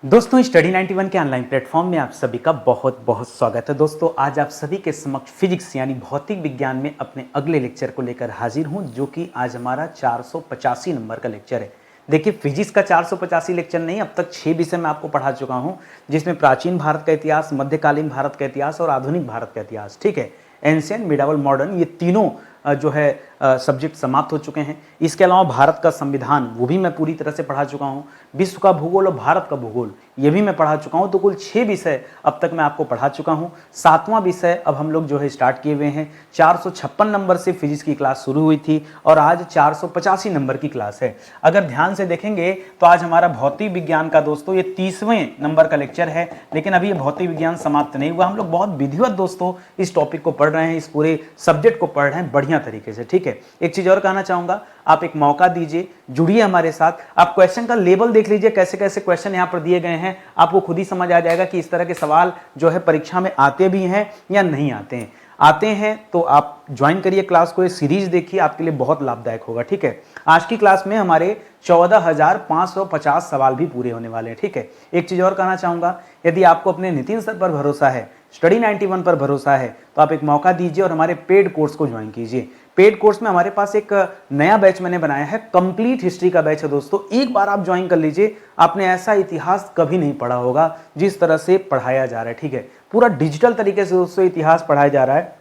दोस्तों स्टडी 91 के online platform में आप सभी का बहुत बहुत स्वागत है। दोस्तों आज आप सभी के समक्ष फिजिक्स यानी भौतिक विज्ञान में अपने अगले लेक्चर को लेकर हाजिर हूं, जो कि आज हमारा 485 नंबर का लेक्चर है। देखिए फिजिक्स का 485 लेक्चर नहीं, अब तक 6 विषय मैं आपको पढ़ा चुका हूं, जिसमें प्राचीन भारत का इतिहास, मध्यकालीन भारत का इतिहास और आधुनिक भारत का इतिहास, ठीक है, एंशिएंट, मिडावल, मॉडर्न, ये तीनों जो है सब्जेक्ट समाप्त हो चुके हैं। इसके अलावा भारत का संविधान वो भी मैं पूरी तरह से पढ़ा चुका हूं, विश्व का भूगोल और भारत का भूगोल ये भी मैं पढ़ा चुका हूं। तो कुल 6 विषय अब तक मैं आपको पढ़ा चुका हूं। 7वां विषय अब हम लोग जो है स्टार्ट किए हुए हैं। 456 नंबर से फिजिक्स की क्लास शुरू हुई थी और आज 485 नंबर की क्लास है। अगर ध्यान से देखेंगे तो आज हमारा भौतिक विज्ञान का दोस्तों ये 30वें नंबर का लेक्चर है, लेकिन अभी ये भौतिक विज्ञान समाप्त नहीं हुआ। हम लोग बहुत विधिवत दोस्तों इस टॉपिक को पढ़ रहे हैं, इस पूरे सब्जेक्ट को पढ़ रहे हैं बढ़िया तरीके से, ठीक है। एक चीज और कहना चाहूंगा, आप एक मौका दीजिए, जुड़िए हमारे साथ। आप क्वेश्चन का लेवल देख लीजिए, कैसे कैसे क्वेश्चन यहाँ पर दिए गए हैं, आपको खुद ही समझ आ जाएगा कि इस तरह के सवाल जो है परीक्षा में आते भी हैं या नहीं आते हैं। आते हैं तो आप ज्वाइन करिए क्लास को, ये सीरीज देखिए, आपके लिए बहुत लाभदायक होगा, ठीक है। आज की क्लास में हमारे 14,550 सवाल भी पूरे होने वाले हैं, ठीक है। एक चीज और कहना चाहूंगा, यदि आपको अपने नितिन सर पर भरोसा है, स्टडी 91 पर भरोसा है, तो आप एक मौका दीजिए और हमारे पेड कोर्स को ज्वाइन कीजिए। पेड कोर्स में हमारे पास एक नया बैच मैंने बनाया है, कंप्लीट हिस्ट्री का बैच है दोस्तों। एक बार आप ज्वाइन कर लीजिए, आपने ऐसा इतिहास कभी नहीं पढ़ा होगा जिस तरह से पढ़ाया जा रहा है, ठीक है। पूरा डिजिटल तरीके से दोस्तों इतिहास पढ़ाया जा रहा है।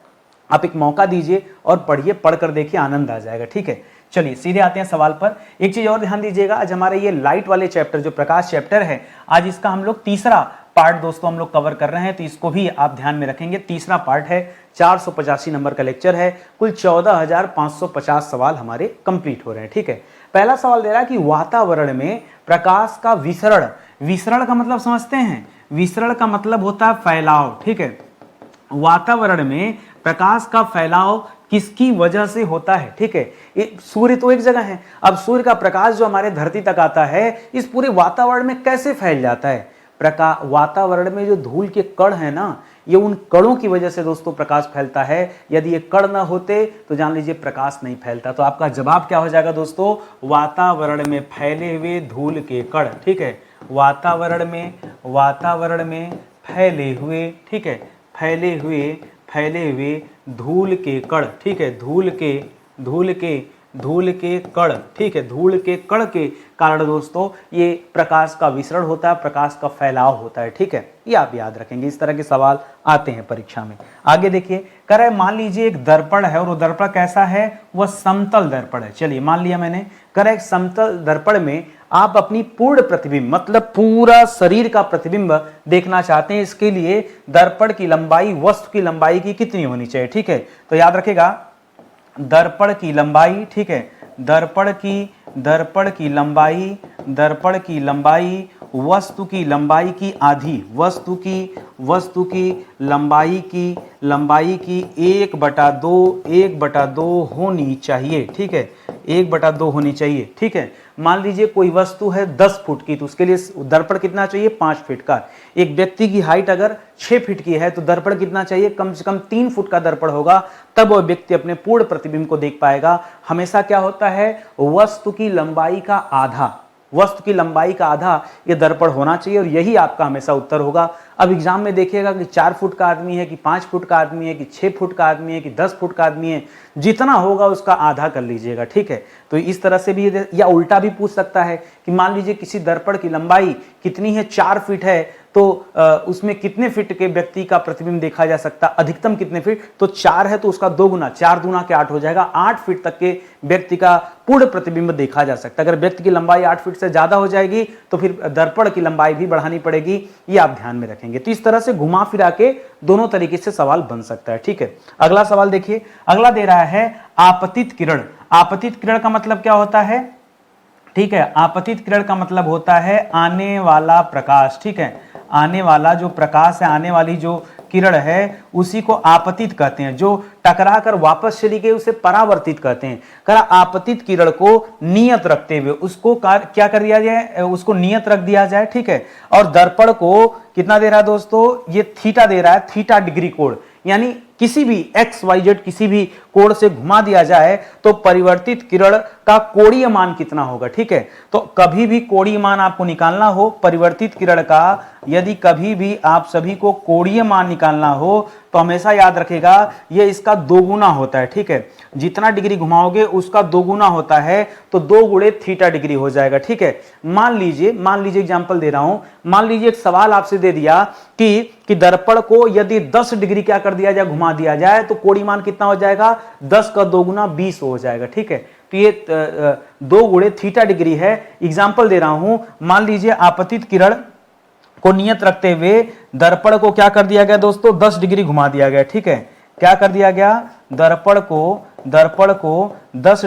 आप एक मौका दीजिए और पढ़िए, पढ़कर देखिए, आनंद आ जाएगा, ठीक है। चलिए सीधे आते हैं सवाल पर। एक चीज और ध्यान दीजिएगा, आज हमारे ये लाइट वाले चैप्टर जो प्रकाश चैप्टर है, आज इसका हम लोग तीसरा पार्ट दोस्तों हम लोग कवर कर रहे हैं, तो इसको भी आप ध्यान में रखेंगे। तीसरा पार्ट है, 485 नंबर का लेक्चर है, कुल 14,550 सवाल हमारे कंप्लीट हो रहे हैं, ठीक है। पहला सवाल दे रहा है कि वातावरण में प्रकाश का विसरण, विसरण का मतलब समझते हैं, विसरण का मतलब होता है फैलाव, ठीक है। वातावरण में प्रकाश का फैलाव किसकी वजह से होता है, ठीक है। सूर्य तो एक जगह है, अब सूर्य का प्रकाश जो हमारे धरती तक आता है, इस पूरे वातावरण में कैसे फैल जाता है। वातावरण में जो धूल के कण है ना, ये उन कणों की वजह से दोस्तों प्रकाश फैलता है। यदि ये कण ना होते तो जान लीजिए प्रकाश नहीं फैलता। तो आपका जवाब क्या हो जाएगा दोस्तों, वातावरण में फैले हुए धूल के कण, ठीक है। वातावरण में फैले हुए, ठीक है, फैले हुए धूल के कण, ठीक है, धूल के कण, ठीक है, धूल के कण के कारण दोस्तों ये प्रकाश का विसरण होता है, प्रकाश का फैलाव होता है, ठीक है। ये आप याद रखेंगे, इस तरह के सवाल आते हैं परीक्षा में। आगे देखिए, कह रहा है मान लीजिए एक दर्पण है और वो दर्पण कैसा है, वह समतल दर्पण है। चलिए मान लिया मैंने, कह रहा है एक समतल दर्पण में आप अपनी पूर्ण प्रतिबिंब मतलब पूरा शरीर का प्रतिबिंब देखना चाहते हैं। इसके लिए दर्पण की लंबाई वस्तु की लंबाई की कितनी होनी चाहिए, ठीक है। तो याद रखेगा, दर्पण की लंबाई, ठीक है, दर्पण की लंबाई वस्तु की लंबाई की आधी, वस्तु की लंबाई की 1/2 होनी चाहिए, ठीक है, 1/2 होनी चाहिए, ठीक है। मान लीजिए कोई वस्तु है 10 फुट की, तो उसके लिए दर्पण कितना चाहिए, 5 फीट का। एक व्यक्ति की हाइट अगर 6 फीट की है तो दर्पण कितना चाहिए, कम से कम 3 फुट का दर्पण होगा, तब वह व्यक्ति अपने पूर्ण प्रतिबिंब को देख पाएगा। हमेशा क्या होता है, वस्तु की लंबाई का आधा ये दर्पण होना चाहिए, और यही आपका हमेशा उत्तर होगा। अब एग्जाम में देखिएगा कि 4 फुट का आदमी है कि 5 फुट का आदमी है कि 6 फुट का आदमी है कि 10 फुट का आदमी है, जितना होगा उसका आधा कर लीजिएगा, ठीक है। तो इस तरह से भी, या उल्टा भी पूछ सकता है कि मान लीजिए किसी दर्पण की लंबाई कितनी है, 4 फीट है, तो उसमें कितने फीट के व्यक्ति का प्रतिबिंब देखा जा सकता, अधिकतम कितने फीट, तो 4 है तो उसका 2 गुना, 4 दूना के 8 हो जाएगा, 8 फीट तक के व्यक्ति का पूर्ण प्रतिबिंब देखा जा सकता है। अगर व्यक्ति की लंबाई 8 फीट से ज्यादा हो जाएगी तो फिर दर्पण की लंबाई भी बढ़ानी पड़ेगी, ये आप ध्यान में रखेंगे। तो इस तरह से घुमा फिरा के दोनों तरीके से सवाल बन सकता है, ठीक है। अगला सवाल देखिए, अगला दे रहा है आपतित किरण। आपतित किरण का मतलब क्या होता है, ठीक है, आपतित किरण का मतलब होता है आने वाला प्रकाश, ठीक है, आने वाला जो प्रकाश है, आने वाली जो किरण है उसी को आपतित कहते हैं। जो टकरा कर वापस चली गई उसे परावर्तित कहते हैं। करा आपतित किरण को नियत रखते हुए उसको क्या कर दिया जाए, उसको नियत रख दिया जाए, ठीक है। और दर्पण को कितना दे रहा है दोस्तों, ये थीटा दे रहा है, थीटा डिग्री कोण, यानी किसी भी XYZ किसी भी कोण से घुमा दिया जाए तो परिवर्तित किरण का कोणीय मान कितना होगा। ठीक है, तो कभी भी कोणीय मान आपको निकालना हो परिवर्तित किरण का, यदि कभी भी आप सभी को कोणीय मान निकालना हो तो हमेशा याद रखेगा ये इसका दोगुना होता है। ठीक है, जितना डिग्री घुमाओगे उसका दोगुना होता है, तो 2 गुणे थीटा डिग्री हो जाएगा। ठीक है, मान लीजिए एग्जांपल दे रहा हूं, मान लीजिए एक सवाल आपसे दे दिया कि दर्पण को यदि 10 डिग्री क्या कर दिया जाए, घुमा दिया जाए, तो कोणीय मान कितना हो जाएगा, 10 का दोगुना 20 हो जाएगा। ठीक है, तो ये 2 गुणे थीटा डिग्री है। एग्जांपल दे रहा हूं, मान लीजिए आपतित किरण को नियत रखते हुए दर्पण को क्या कर दिया गया दोस्तों, 10 डिग्री घुमा दिया गया। ठीक है, क्या कर दिया गया, दर्पण को 10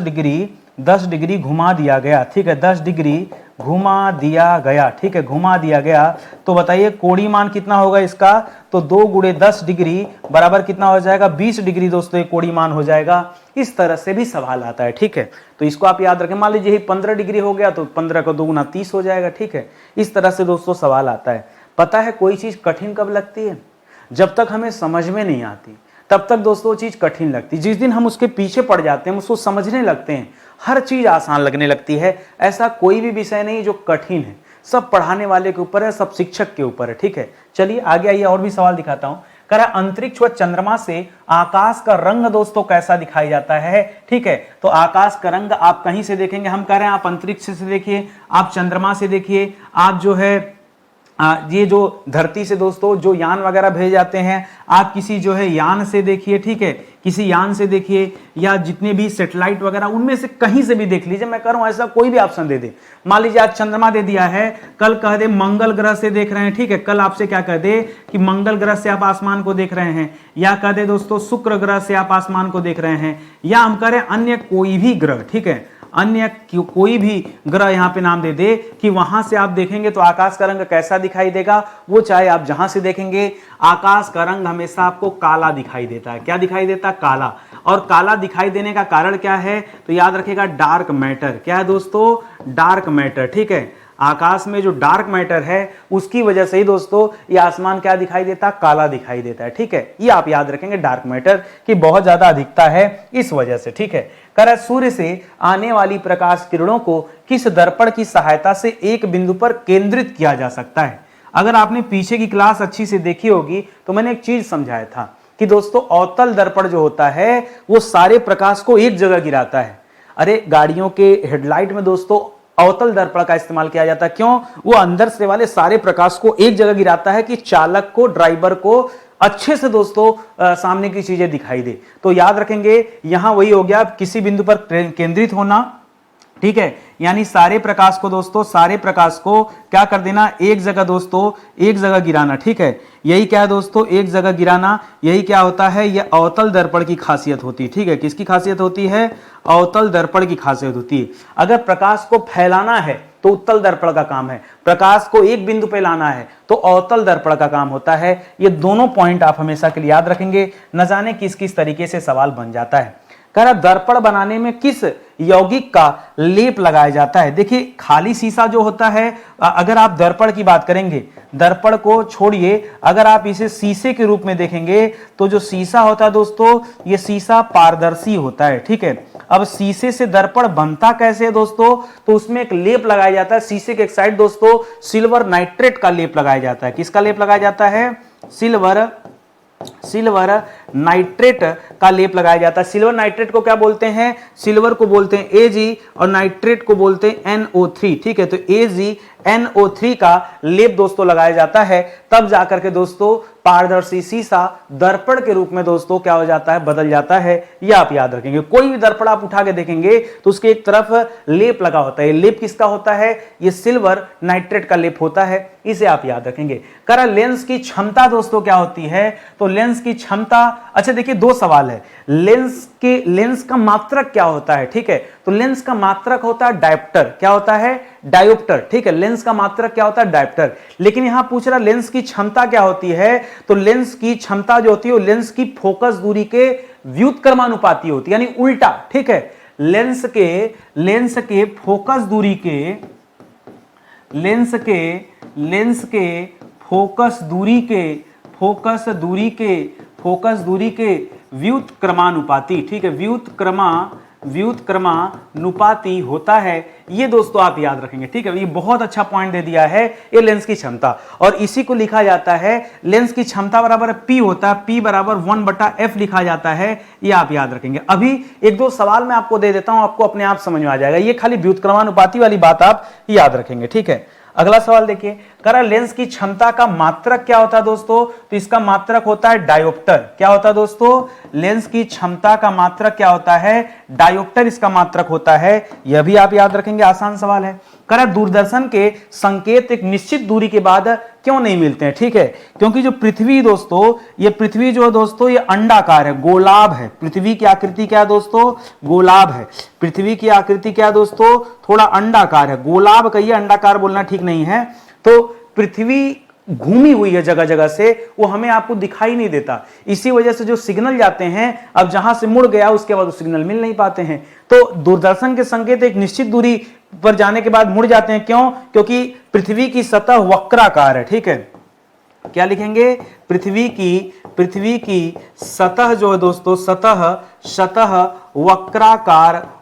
डिग्री घुमा दिया गया। ठीक है, 10 डिग्री घुमा दिया गया। ठीक है, घुमा दिया गया, तो बताइए कोणीय मान कितना होगा इसका, तो 2 गुणे 10 डिग्री बराबर कितना हो जाएगा, 20 डिग्री दोस्तों, ये कोणीय मान हो जाएगा। इस तरह से भी सवाल आता है। ठीक है, तो इसको आप याद रखें। मान लीजिए 15 डिग्री हो गया तो 15 का दोगुना 30 हो जाएगा। ठीक है, इस तरह से दोस्तों सवाल आता है। पता है कोई चीज कठिन कब लगती है, जब तक हमें समझ में नहीं आती तब तक दोस्तों चीज कठिन लगती। जिस दिन हम उसके पीछे पड़ जाते हैं, उसको समझने लगते हैं, हर चीज आसान लगने लगती है। ऐसा कोई भी विषय नहीं जो कठिन है, सब पढ़ाने वाले के ऊपर है, सब शिक्षक के ऊपर है। ठीक है, चलिए आगे आइए और भी सवाल दिखाता हूं। कह रहा अंतरिक्ष व चंद्रमा से आकाश का रंग दोस्तों कैसा दिखाई जाता है। ठीक है, तो आकाश का रंग आप कहीं से देखेंगे, हम कह रहे हैं आप अंतरिक्ष से देखिए, आप चंद्रमा से देखिए, आप जो है ये जो धरती से दोस्तों जो यान वगैरह भेजे जाते हैं, आप किसी जो है यान से देखिए। ठीक है, किसी यान से देखिए, या जितने भी सैटेलाइट वगैरह उनमें से कहीं से भी देख लीजिए। मैं कह रहा हूं ऐसा कोई भी ऑप्शन दे दे। मान लीजिए आज चंद्रमा दे दिया है, कल कह दे मंगल ग्रह से देख रहे हैं। ठीक है, कल आपसे क्या कह दे कि मंगल ग्रह से आप आसमान को देख रहे हैं, या कह दे दोस्तों शुक्र ग्रह से आप आसमान को देख रहे हैं, या हम कह रहे हैं अन्य कोई भी ग्रह। ठीक है, अन्य कोई भी ग्रह यहां पे नाम दे दे कि वहां से आप देखेंगे तो आकाश का रंग कैसा दिखाई देगा। वो चाहे आप जहां से देखेंगे, आकाश का रंग हमेशा आपको काला दिखाई देता है। क्या दिखाई देता है, काला। और काला दिखाई देने का कारण क्या है, तो याद रखिएगा डार्क मैटर। क्या है दोस्तों, डार्क मैटर। ठीक है, आकाश में जो डार्क मैटर है उसकी वजह से ही दोस्तों ये आसमान क्या दिखाई देता, काला दिखाई देता है। ठीक है, ये आप याद रखेंगे, डार्क मैटर की बहुत ज्यादा अधिकता है इस वजह से। ठीक है, कह रहा सूर्य से आने वाली प्रकाश किरणों को किस दर्पण की सहायता से एक बिंदु पर केंद्रित किया जा सकता है। अगर आपने पीछे की क्लास अच्छी से देखी होगी तो मैंने एक चीज समझाया था कि दोस्तों अवतल दर्पण जो होता है वो सारे प्रकाश को एक जगह गिराता है। अरे गाड़ियों के हेडलाइट में दोस्तों अवतल दर्पण का इस्तेमाल किया जाता है। क्यों, वो अंदर से वाले सारे प्रकाश को एक जगह गिराता है कि चालक को, ड्राइवर को अच्छे से दोस्तों सामने की चीजें दिखाई दे। तो याद रखेंगे यहां वही हो गया, किसी बिंदु पर केंद्रित होना। ठीक है, यानी सारे प्रकाश को दोस्तों, सारे प्रकाश को क्या कर देना, एक जगह दोस्तों, एक जगह गिराना। ठीक है, यही क्या है दोस्तों, एक जगह गिराना। यही क्या होता है, यह अवतल दर्पण की खासियत होती है। ठीक है, किसकी खासियत होती है, अवतल दर्पण की खासियत होती है। अगर प्रकाश को फैलाना है तो उत्तल दर्पण का काम है, प्रकाश को एक बिंदु पे लाना है तो अवतल दर्पण का काम होता है। ये दोनों पॉइंट आप हमेशा के लिए याद रखेंगे, न जाने किस किस तरीके से सवाल बन जाता है। कह रहा दर्पण बनाने में किस यौगिक का लेप लगाया जाता है। देखिए खाली शीशा जो होता है, अगर आप दर्पण की बात करेंगे, दर्पण को छोड़िए, अगर आप इसे शीशे के रूप में देखेंगे तो जो शीशा होता है दोस्तों, ये शीशा पारदर्शी होता है। ठीक है, अब शीशे से दर्पण बनता कैसे है दोस्तों, तो उसमें एक लेप लगाया जाता है। शीशे के एक साइड दोस्तों सिल्वर नाइट्रेट का लेप लगाया जाता है। किसका लेप लगाया जाता है, सिल्वर नाइट्रेट का लेप लगाया जाता है। सिल्वर नाइट्रेट को क्या बोलते हैं, सिल्वर को बोलते हैं Ag और नाइट्रेट को बोलते हैं NO3। ठीक है, तो AgNO3 का लेप दोस्तों लगाया जाता है, तब जाकर के दोस्तों पारदर्शी शीशा दर्पण के रूप में दोस्तों क्या हो जाता है, बदल जाता है। ये आप याद रखेंगे। कोई भी दर्पण आप उठा के देखेंगे तो उसके एक तरफ लेप लगा होता है। लेप किसका होता है, ये सिल्वर नाइट्रेट का लेप होता है, इसे आप याद रखेंगे। कह रहा लेंस की क्षमता दोस्तों क्या होती है, तो लेंस की क्षमता, अच्छा देखिए दो सवाल है, लेंस का मात्रक क्या होता है। ठीक है, तो लेंस का मात्रक होता है डायोप्टर। क्या होता है, डायोप्टर। ठीक है, लेंस का मात्रक क्या होता है, डायोप्टर। लेकिन यहां पूछ रहा लेंस की क्षमता क्या होती है, तो लेंस की क्षमता जो होती है वो लेंस की फोकस दूरी के व्युत्क्रमानुपाती होती है, यानी उल्टा। ठीक है, लेंस के फोकस दूरी के फोकस दूरी के व्युत्क्रमानुपाती, ठीक है, व्युत्क्रमानुपाती होता है। ये दोस्तों आप याद रखेंगे, ठीक है, ये बहुत अच्छा पॉइंट दे दिया है, ये लेंस की क्षमता, और इसी को लिखा जाता है लेंस की क्षमता बराबर P होता है, P बराबर 1/f लिखा जाता है, ये आप याद रखेंगे। अभी एक दो सवाल मैं आपको दे देता हूं, आपको अपने आप समझ में आ जाएगा, ये खाली व्युत्क्रमानुपाती वाली बात आप याद रखेंगे, ठीक है। अगला सवाल देखिए, कह रहा लेंस की क्षमता का मात्रक क्या होता है दोस्तों, तो इसका मात्रक होता है डायोप्टर। क्या होता है दोस्तों, लेंस की क्षमता का मात्रक क्या होता है, डायोप्टर इसका मात्रक होता है, यह भी आप याद रखेंगे, आसान सवाल है। कह रहा दूरदर्शन के संकेत एक निश्चित दूरी के बाद क्यों नहीं मिलते हैं, ठीक है, क्योंकि जो पृथ्वी दोस्तों, ये पृथ्वी जो है दोस्तों ये अंडाकार है, गोलाब है, पृथ्वी की आकृति क्या है दोस्तों, गोलाब है, पृथ्वी की आकृति क्या है दोस्तों, थोड़ा अंडाकार है, गोलाब कहिए, अंडाकार बोलना ठीक नहीं है। तो पृथ्वी घूमी हुई है जगह जगह से, वो हमें आपको दिखाई नहीं देता, इसी वजह से जो सिग्नल जाते हैं, अब जहां से मुड़ गया उसके बाद वो सिग्नल मिल नहीं पाते हैं। तो दूरदर्शन के संकेत एक निश्चित दूरी पर जाने के बाद मुड़ जाते हैं, क्यों, क्योंकि पृथ्वी की सतह वक्राकार है, ठीक है, क्या लिखेंगे, पृथ्वी की सतह जो है दोस्तों, सतह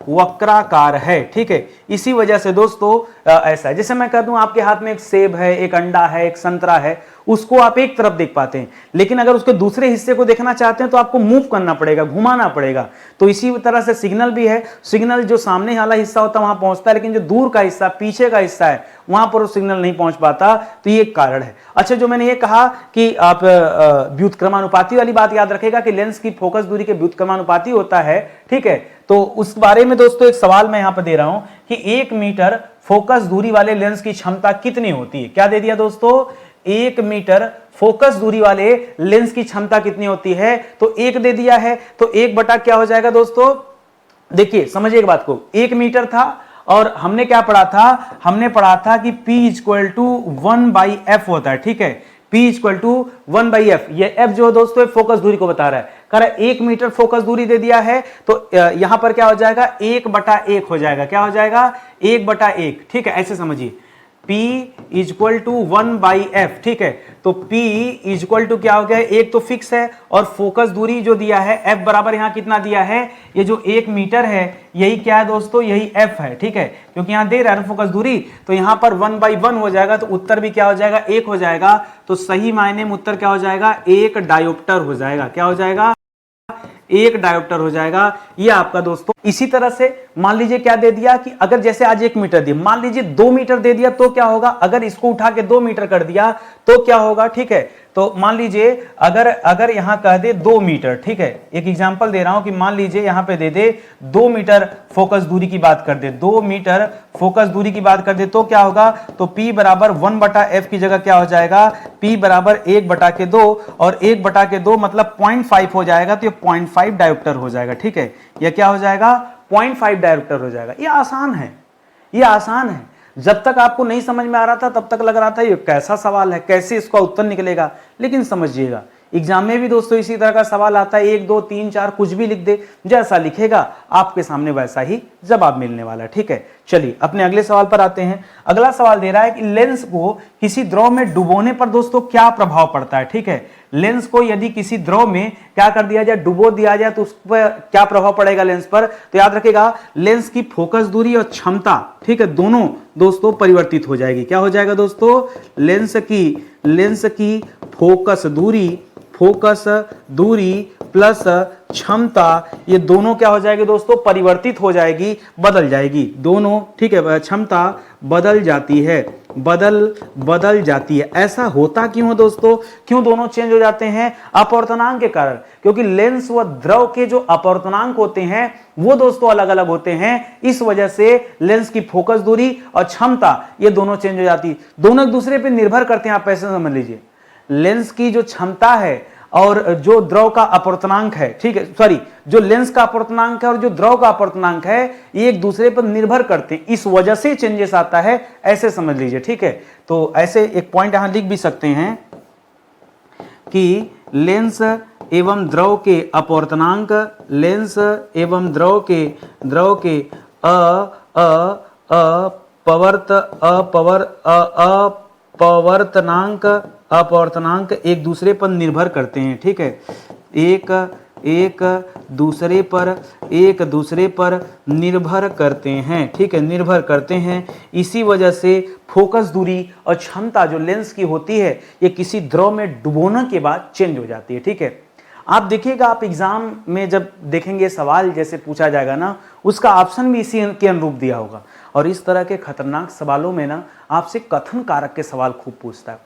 वक्राकार है, ठीक है, इसी वजह से दोस्तों ऐसा है। जैसे मैं कह दूं आपके हाथ में एक सेब है, एक अंडा है, एक संतरा है, उसको आप एक तरफ देख पाते हैं, लेकिन अगर उसके दूसरे हिस्से को देखना चाहते हैं तो आपको मूव करना पड़ेगा, घुमाना पड़ेगा। तो इसी तरह से सिग्नल भी है, सिग्नल जो सामने वाला हिस्सा होता है वहां पहुंचता है, लेकिन जो दूर का हिस्सा, पीछे का हिस्सा है, वहां पर वो सिग्नल नहीं पहुंच पाता, तो ये एक कारण है। अच्छा, जो मैंने ये कहा कि आप व्युत्क्रमानुपाती वाली बात याद रखेगा कि लेंस की फोकस दूरी के व्युत्क्रमानुपाती होता है, ठीक है, तो उस बारे में दोस्तों एक सवाल मैं यहां पर दे रहा हूं कि 1 मीटर फोकस दूरी वाले लेंस की क्षमता कितनी होती है। क्या दे दिया दोस्तों, 1 मीटर फोकस दूरी वाले लेंस की क्षमता कितनी होती है, तो 1 दे दिया है, तो 1 बटा क्या हो जाएगा दोस्तों, देखिए समझिए एक बात को, 1 मीटर था और हमने क्या पढ़ा था, हमने पढ़ा था कि P = 1/f होता है, ठीक है, P = 1/f, ये f जो दोस्तों फोकस दूरी को बता रहा है, कह रहा है 1 मीटर फोकस दूरी दे दिया है, तो यहां पर क्या हो जाएगा, 1/1 हो जाएगा, क्या हो जाएगा, 1/1, ठीक है, ऐसे समझिए, P = 1/f, ठीक है, तो P = क्या हो गया, एक तो फिक्स है, और फोकस दूरी जो दिया है f बराबर यहां कितना दिया है, ये जो 1 मीटर है, यही क्या है दोस्तों, यही f है, ठीक है, क्योंकि यहां दे रहा है फोकस दूरी, तो यहां पर 1/1 हो जाएगा, तो उत्तर भी क्या हो जाएगा, 1 हो जाएगा, तो सही मायने में उत्तर क्या हो जाएगा, 1 डायोप्टर हो जाएगा, क्या हो जाएगा, 1 डायोप्टर हो जाएगा, ये आपका दोस्तों। इसी तरह से मान लीजिए क्या दे दिया कि अगर जैसे आज 1 मीटर दिया, मान लीजिए 2 मीटर दे दिया तो क्या होगा, अगर इसको उठा के 2 मीटर कर दिया तो क्या होगा, ठीक है, तो मान लीजिए अगर यहां कह दे 2 मीटर, ठीक है, एक एग्जांपल दे रहा हूं कि मान लीजिए यहां पे दे दे 2 मीटर फोकस दूरी की बात कर दे, 2 मीटर फोकस दूरी की बात कर दे, तो क्या होगा, तो P बराबर 1/f की जगह क्या हो जाएगा, P बराबर 1/2, और 1/2 मतलब 0.5 हो जाएगा, तो ये 0.5 डायोप्टर हो जाएगा, ठीक है, यह क्या हो जाएगा, 0.5 डायोप्टर हो जाएगा। ये आसान है, ये आसान है, जब तक आपको नहीं समझ में आ रहा था तब तक लग रहा था ये कैसा सवाल है, कैसे इसका उत्तर निकलेगा, लेकिन समझिएगा एग्जाम में भी दोस्तों इसी तरह का सवाल आता है, 1 2 3 4 कुछ भी लिख दे, जैसा लिखेगा आपके सामने वैसा ही जवाब मिलने वाला है, ठीक है। चलिए अपने अगले सवाल पर आते हैं। अगला सवाल दे रहा है कि लेंस को किसी द्रव में डुबोने पर दोस्तों क्या प्रभाव पड़ता है, ठीक है, लेंस को यदि किसी द्रव में क्या कर दिया जाए, डुबो दिया जाए, तो उस पर क्या प्रभाव पड़ेगा लेंस पर, तो याद रखेगा लेंस की फोकस दूरी और क्षमता, ठीक है, दोनों दोस्तों परिवर्तित हो जाएगी। क्या हो जाएगा दोस्तों, लेंस की फोकस दूरी प्लस क्षमता, ये दोनों क्या हो जाएगी दोस्तों, परिवर्तित हो जाएगी, बदल जाएगी, दोनों, ठीक है, क्षमता बदल जाती है, बदल जाती है। ऐसा होता क्यों है दोस्तों, क्यों दोनों चेंज हो जाते हैं, अपवर्तनांक के कारण, क्योंकि लेंस व द्रव के जो अपवर्तनांक होते हैं वो दोस्तों अलग अलग होते हैं, इस वजह से लेंस की फोकस दूरी और क्षमता ये दोनों चेंज हो जाती है, दोनों एक दूसरे पर निर्भर करते हैं। आप ऐसे समझ लीजिए, लेंस की जो क्षमता है और जो द्रव का अपवर्तनांक है, ठीक है, सॉरी, जो लेंस का अपवर्तनांक है और जो द्रव का अपवर्तनांक है ये एक दूसरे पर निर्भर करते हैं, इस वजह से चेंजेस आता है, ऐसे समझ लीजिए, ठीक है। तो ऐसे एक पॉइंट यहां लिख भी सकते हैं कि लेंस एवं द्रव के अपवर्तनांक, लेंस एवं द्रव के अपवर्तनांक एक दूसरे पर निर्भर करते हैं, ठीक है, एक दूसरे पर निर्भर करते हैं, ठीक है, निर्भर करते हैं। इसी वजह से फोकस दूरी और क्षमता जो लेंस की होती है ये किसी द्रव में डुबोने के बाद चेंज हो जाती है, ठीक है। आप देखिएगा, आप एग्जाम में जब देखेंगे सवाल जैसे पूछा जाएगा ना, उसका ऑप्शन भी इसी के अनुरूप दिया होगा। और इस तरह के खतरनाक सवालों में ना आपसे कथन कारक के सवाल खूब पूछता है,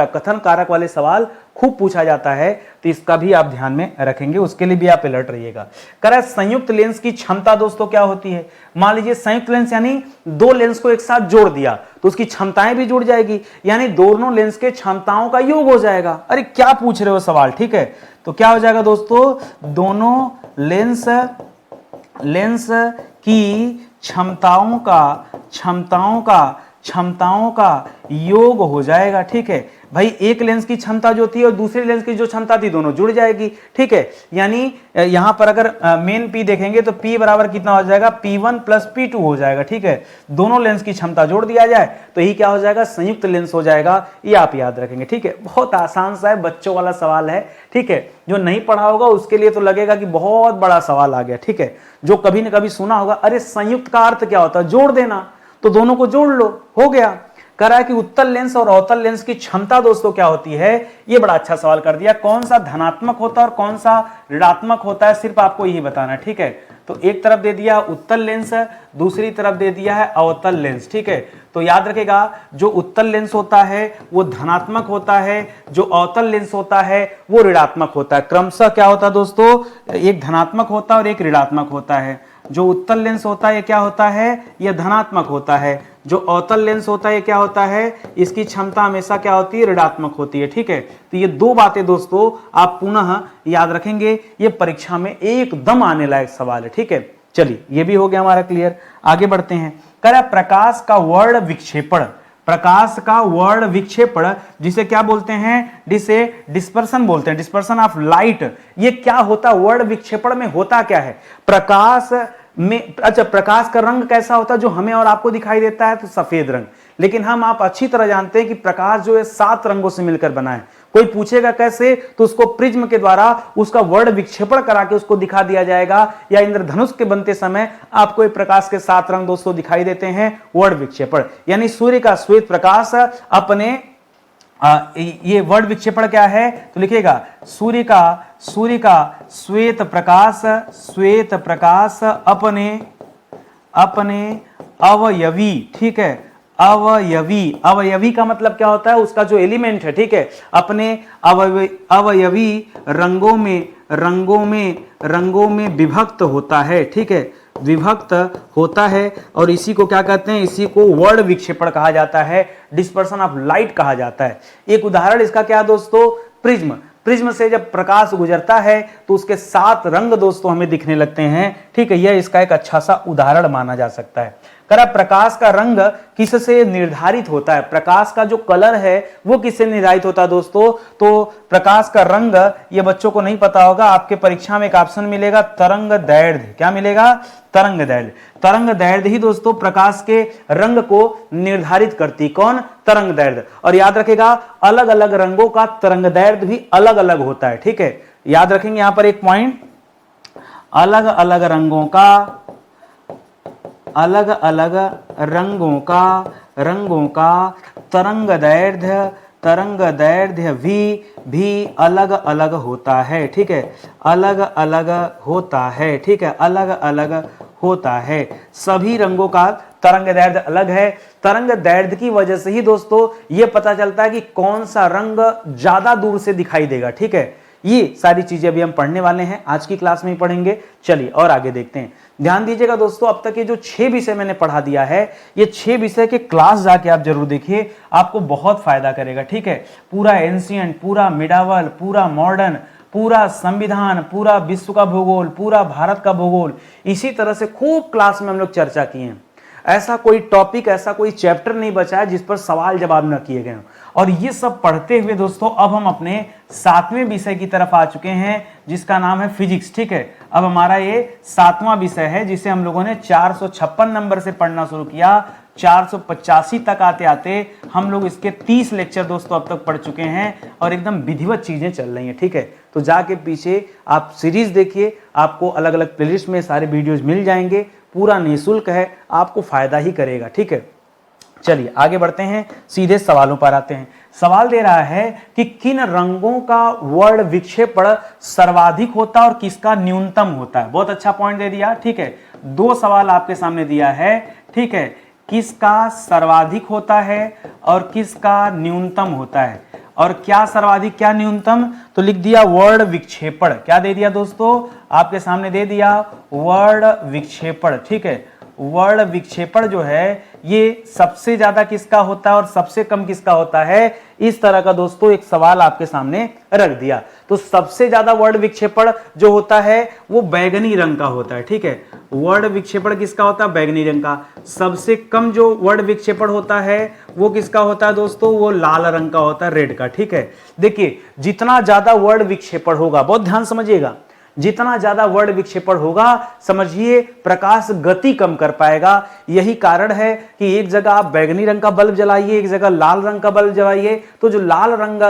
कथन कारक वाले सवाल खूब पूछा जाता है, तो इसका भी आप ध्यान में रखेंगे, उसके लिए भी आप अलर्ट रहिएगा। कह रहा है संयुक्त लेंस की क्षमता दोस्तों क्या होती है। मान लीजिए संयुक्त लेंस यानी दो लेंस को एक साथ जोड़ दिया तो उसकी क्षमताएं भी जुड़ जाएगी, यानी दोनों लेंस के क्षमताओं का योग हो जाएगा। अरे क्या पूछ रहे हो सवाल, ठीक है। तो क्या हो जाएगा दोस्तों, दोनों लेंस की क्षमताओं का योग हो जाएगा, ठीक है भाई। एक लेंस की क्षमता जो थी और दूसरी लेंस की जो क्षमता थी दोनों जुड़ जाएगी, ठीक है। यानी यहां पर अगर मेन P देखेंगे तो P बराबर कितना हो जाएगा, P1 प्लस P2 हो जाएगा, ठीक है। दोनों लेंस की क्षमता जोड़ दिया जाए तो यही क्या हो जाएगा, संयुक्त लेंस हो जाएगा। ये आप याद रखेंगे, ठीक है। बहुत आसान सा है, बच्चों वाला सवाल है, ठीक है। जो नहीं पढ़ा होगा उसके लिए तो लगेगा कि बहुत बड़ा सवाल आ गया, ठीक है। जो कभी न कभी सुना होगा, अरे संयुक्त का अर्थ क्या होता है, जोड़ देना, तो दोनों को जोड़ लो, हो गया। कह रहा है कि उत्तल लेंस और अवतल लेंस की क्षमता दोस्तों क्या होती है। ये बड़ा अच्छा सवाल कर दिया, कौन सा धनात्मक होता है और कौन सा ऋणात्मक होता है, सिर्फ आपको यही बताना, ठीक है। तो एक तरफ दे दिया उत्तल लेंस, दूसरी तरफ दे दिया है अवतल लेंस, ठीक है। तो याद रखेगा, जो उत्तल लेंस होता है वो धनात्मक होता है, जो अवतल लेंस होता है वो ऋणात्मक होता है। क्रमशः क्या होता है दोस्तों, एक धनात्मक होता है और एक ऋणात्मक होता है। जो उत्तल लेंस होता है ये क्या होता है, यह धनात्मक होता है। जो अवतल लेंस होता है ये क्या होता है, इसकी क्षमता हमेशा क्या होती है, ऋणात्मक होती है, ठीक है। तो ये दो बातें दोस्तों आप पुनः याद रखेंगे, ये परीक्षा में एकदम आने लायक सवाल है, ठीक है। चलिए ये भी हो गया हमारा क्लियर, आगे बढ़ते हैं। कह रहा प्रकाश का वर्ण विक्षेपण, प्रकाश का वर्ण विक्षेपण जिसे क्या बोलते हैं, जिसे डिस्पर्सन बोलते हैं, डिस्पर्सन ऑफ लाइट। ये क्या होता है, वर्ण विक्षेपण में होता क्या है, प्रकाश में, अच्छा प्रकाश का रंग कैसा होता है, जो हमें और आपको दिखाई देता है तो सफेद रंग, लेकिन हम आप अच्छी तरह जानते हैं कि प्रकाश जो है 7 रंगों से मिलकर बना है। कोई पूछेगा कैसे, तो उसको प्रिज्म के द्वारा उसका वर्ण विक्षेपण करा के उसको दिखा दिया जाएगा, या इंद्रधनुष के बनते समय आपको प्रकाश के 7 रंग दोस्तों दिखाई देते हैं, वर्ण विक्षेपण। यानी सूर्य का श्वेत प्रकाश अपने ये वर्ण विक्षेपण क्या है, तो लिखिएगा सूर्य का श्वेत प्रकाश अपने अवयवी, ठीक है, अवयवी का मतलब क्या होता है, उसका जो एलिमेंट है, ठीक है, अपने अवयवी रंगों में विभक्त होता है, ठीक है, विभक्त होता है। और इसी को क्या कहते हैं, इसी को वर्ण विक्षेपण कहा जाता है, डिस्पर्सन ऑफ लाइट कहा जाता है। एक उदाहरण इसका क्या है दोस्तों, प्रिज्म। प्रिज्म से जब प्रकाश गुजरता है तो उसके 7 रंग दोस्तों हमें दिखने लगते हैं, ठीक है। यह इसका एक अच्छा सा उदाहरण माना जा सकता है। करा प्रकाश का रंग किससे निर्धारित होता है, प्रकाश का जो कलर है वो किससे निर्धारित होता है दोस्तों, तो प्रकाश का रंग, ये बच्चों को नहीं पता होगा, आपके परीक्षा में एक ऑप्शन मिलेगा तरंग दैर्ध्य। क्या मिलेगा, तरंग दैर्ध्य। तरंग दैर्ध्य ही दोस्तों प्रकाश के रंग को निर्धारित करती, कौन, तरंग दैर्ध्य। और याद रखेगा अलग अलग रंगों का तरंग दैर्ध्य भी अलग अलग होता है, ठीक है। याद रखेंगे यहां पर एक पॉइंट, अलग अलग रंगों का तरंग दैर्ध्य भी अलग अलग होता है, ठीक है, अलग अलग होता है, ठीक है, अलग अलग होता है। सभी रंगों का तरंग दैर्ध्य अलग है। तरंग दैर्ध्य की वजह से ही दोस्तों ये पता चलता है कि कौन सा रंग ज्यादा दूर से दिखाई देगा, ठीक है। ये सारी चीजें अभी हम पढ़ने वाले हैं, आज की क्लास में ही पढ़ेंगे। चलिए और आगे देखते हैं। ध्यान दीजिएगा दोस्तों, अब तक ये जो 6 विषय मैंने पढ़ा दिया है, ये 6 विषय के क्लास जाके आप जरूर देखिए, आपको बहुत फायदा करेगा, ठीक है। पूरा एंशिएंट, पूरा मिडावल, पूरा मॉडर्न, पूरा संविधान, पूरा विश्व का भूगोल, पूरा भारत का भूगोल, इसी तरह से खूब क्लास में हम लोग चर्चा किए हैं। ऐसा कोई टॉपिक, ऐसा कोई चैप्टर नहीं बचा है जिस पर सवाल जवाब न किए गए हों। और ये सब पढ़ते हुए दोस्तों अब हम अपने 7वें विषय की तरफ आ चुके हैं, जिसका नाम है फिजिक्स, ठीक है। अब हमारा ये 7वां विषय है, जिसे हम लोगों ने 456 नंबर से पढ़ना शुरू किया। 485 तक आते आते हम लोग इसके 30 लेक्चर दोस्तों अब तक पढ़ चुके हैं और एकदम विधिवत चीजें चल रही हैं। ठीक है, तो जाके पीछे आप सीरीज देखिए, आपको अलग अलग प्लेलिस्ट में सारे वीडियोज मिल जाएंगे, पूरा निःशुल्क है, आपको फायदा ही करेगा। ठीक है, चलिए आगे बढ़ते हैं, सीधे सवालों पर आते हैं। सवाल दे रहा है कि किन रंगों का वर्ण विक्षेपण सर्वाधिक होता है और किसका न्यूनतम होता है। बहुत अच्छा पॉइंट दे दिया। ठीक है, दो सवाल आपके सामने दिया है। ठीक है, किसका सर्वाधिक होता है और किसका न्यूनतम होता है, और क्या सर्वाधिक क्या न्यूनतम, तो लिख दिया वर्ण विक्षेपण। क्या दे दिया दोस्तों, आपके सामने दे दिया वर्ण विक्षेपण। ठीक है, वर्ण विक्षेपण जो है ये सबसे ज्यादा किसका होता है और सबसे कम किसका होता है, इस तरह का दोस्तों एक सवाल आपके सामने रख दिया। तो सबसे ज्यादा वर्ण विक्षेपण जो होता है वो बैगनी रंग का होता है। ठीक है, वर्ण विक्षेपण किसका होता है, बैगनी रंग का। सबसे कम जो वर्ण विक्षेपण होता है वो किसका होता है दोस्तों, वो लाल रंग का होता है, रेड का। ठीक है, देखिए जितना ज्यादा वर्ण विक्षेपण होगा, बहुत ध्यान समझिएगा, जितना ज्यादा वर्ण विक्षेपण होगा समझिए प्रकाश गति कम कर पाएगा। यही कारण है कि एक जगह आप बैगनी रंग का बल्ब जलाइए, एक जगह लाल रंग का बल्ब जलाइए, तो जो लाल रंग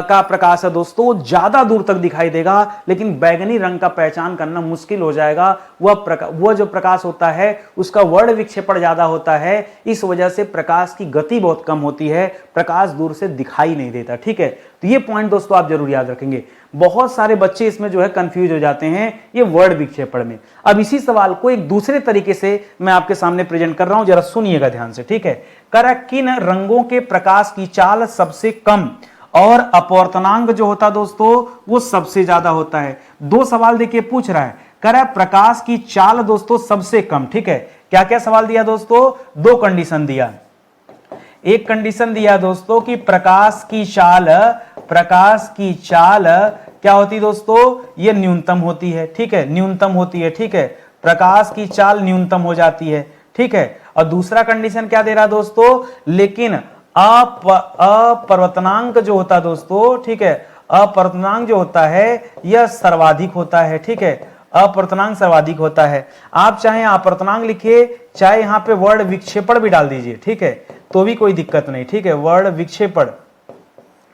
का प्रकाश है दोस्तों वो ज्यादा दूर तक दिखाई देगा, लेकिन बैगनी रंग का पहचान करना मुश्किल हो जाएगा। वह जो प्रकाश होता है उसका वर्ण विक्षेपण ज्यादा होता है, इस वजह से प्रकाश की गति बहुत कम होती है, प्रकाश दूर से दिखाई नहीं देता। ठीक है, तो ये पॉइंट दोस्तों आप जरूर याद रखेंगे। बहुत सारे बच्चे इसमें जो है कंफ्यूज हो जाते हैं ये वर्ण विक्षेपण में। अब इसी सवाल को एक दूसरे तरीके से मैं आपके सामने प्रेजेंट कर रहा हूं, जरा सुनिएगा ध्यान से। ठीक है, करा किन रंगों के प्रकाश की चाल सबसे कम और अपवर्तनांक जो होता दोस्तों वो सबसे ज्यादा होता है। दो सवाल देखिए पूछ रहा है, करा प्रकाश की चाल दोस्तों सबसे कम। ठीक है, क्या क्या सवाल दिया दोस्तों, दो कंडीशन दिया। एक कंडीशन दिया दोस्तों कि प्रकाश की चाल क्या होती दोस्तों, ये न्यूनतम होती है। ठीक है, न्यूनतम होती है। ठीक है, प्रकाश की चाल न्यूनतम हो जाती है। ठीक है, और दूसरा कंडीशन क्या दे रहा दोस्तों, लेकिन अपवर्तनांक जो होता है दोस्तों, ठीक है, अपवर्तनांक जो होता है यह सर्वाधिक होता है। ठीक है, अपवर्तनांक सर्वाधिक होता है। आप चाहे अपवर्तनांक लिखिए, चाहे यहां पे वर्ण विक्षेपण भी डाल दीजिए। ठीक है, तो भी कोई दिक्कत नहीं। ठीक है, वर्ण विक्षेपण।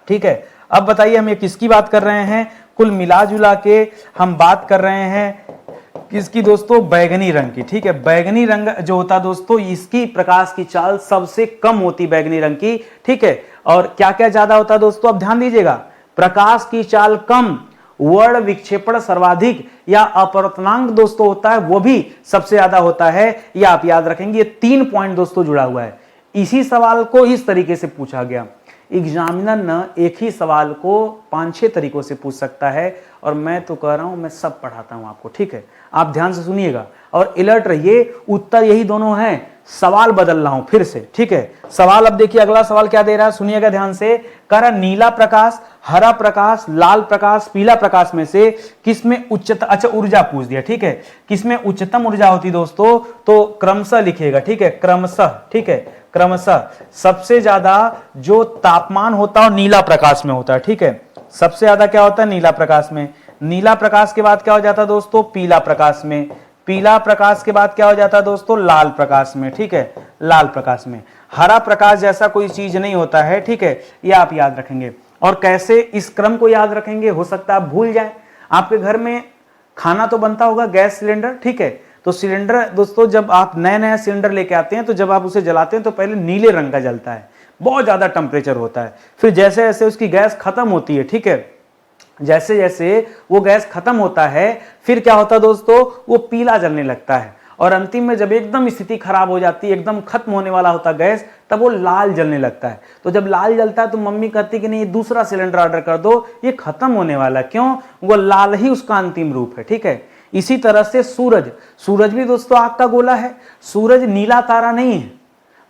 ठीक है, अब बताइए हम ये किसकी बात कर रहे हैं, कुल मिला जुला के हम बात कर रहे हैं किसकी दोस्तों, बैगनी रंग की। ठीक है, बैगनी रंग जो होता दोस्तों इसकी प्रकाश की चाल सबसे कम होती बैगनी रंग की। ठीक है, और क्या क्या ज्यादा होता दोस्तों, अब ध्यान दीजिएगा, प्रकाश की चाल कम, वर्ण विक्षेपण सर्वाधिक, या अपवर्तनांक दोस्तों होता है वो भी सबसे ज्यादा होता है। यह आप याद रखेंगे, ये 3 पॉइंट दोस्तों जुड़ा हुआ है। इसी सवाल को इस तरीके से पूछा गया। एग्जामिनर न एक ही सवाल को 5-6 तरीकों से पूछ सकता है, और मैं तो कह रहा हूं मैं सब पढ़ाता हूं आपको। ठीक है, आप ध्यान से सुनिएगा और अलर्ट रहिए, उत्तर यही दोनों हैं, सवाल बदल रहा हूं फिर से। ठीक है, सवाल अब देखिए, अगला सवाल क्या दे रहा है, सुनिएगा ध्यान से। कह रहा नीला प्रकाश, हरा प्रकाश, लाल प्रकाश, पीला प्रकाश में से किसमें उच्चतम, अच्छा ऊर्जा पूछ दिया। ठीक है, किसमें उच्चतम ऊर्जा होती दोस्तों, तो क्रमशः लिखिएगा। ठीक है, क्रमशः। ठीक है, क्रमशः सबसे ज्यादा जो तापमान होता है नीला प्रकाश में होता है। ठीक है, सबसे ज्यादा क्या होता है नीला प्रकाश में। नीला प्रकाश के बाद क्या हो जाता है दोस्तों, पीला प्रकाश में। पीला प्रकाश के बाद क्या हो जाता है दोस्तों, लाल प्रकाश में। ठीक है, लाल प्रकाश में। हरा प्रकाश जैसा कोई चीज नहीं होता है। ठीक है, ये आप याद रखेंगे। और कैसे इस क्रम को याद रखेंगे, हो सकता है आप भूल जाएं। आपके घर में खाना तो बनता होगा, गैस सिलेंडर। ठीक है, तो सिलेंडर दोस्तों जब आप नया नया सिलेंडर लेके आते हैं तो जब आप उसे जलाते हैं तो पहले नीले रंग का जलता है, बहुत ज्यादा टेम्परेचर होता है। फिर जैसे जैसे उसकी गैस खत्म होती है, ठीक है, जैसे जैसे वो गैस खत्म होता है फिर क्या होता है दोस्तों, वो पीला जलने लगता है, और अंतिम में जब एकदम स्थिति खराब हो जाती है, एकदम खत्म होने वाला होता है गैस, तब वो लाल जलने लगता है। तो जब लाल जलता है तो मम्मी कहती कि नहीं दूसरा सिलेंडर ऑर्डर कर दो, ये खत्म होने वाला है। क्यों, वो लाल ही उसका अंतिम रूप है। ठीक है, इसी तरह से सूरज, सूरज भी दोस्तों आग का गोला है। सूरज नीला तारा नहीं है।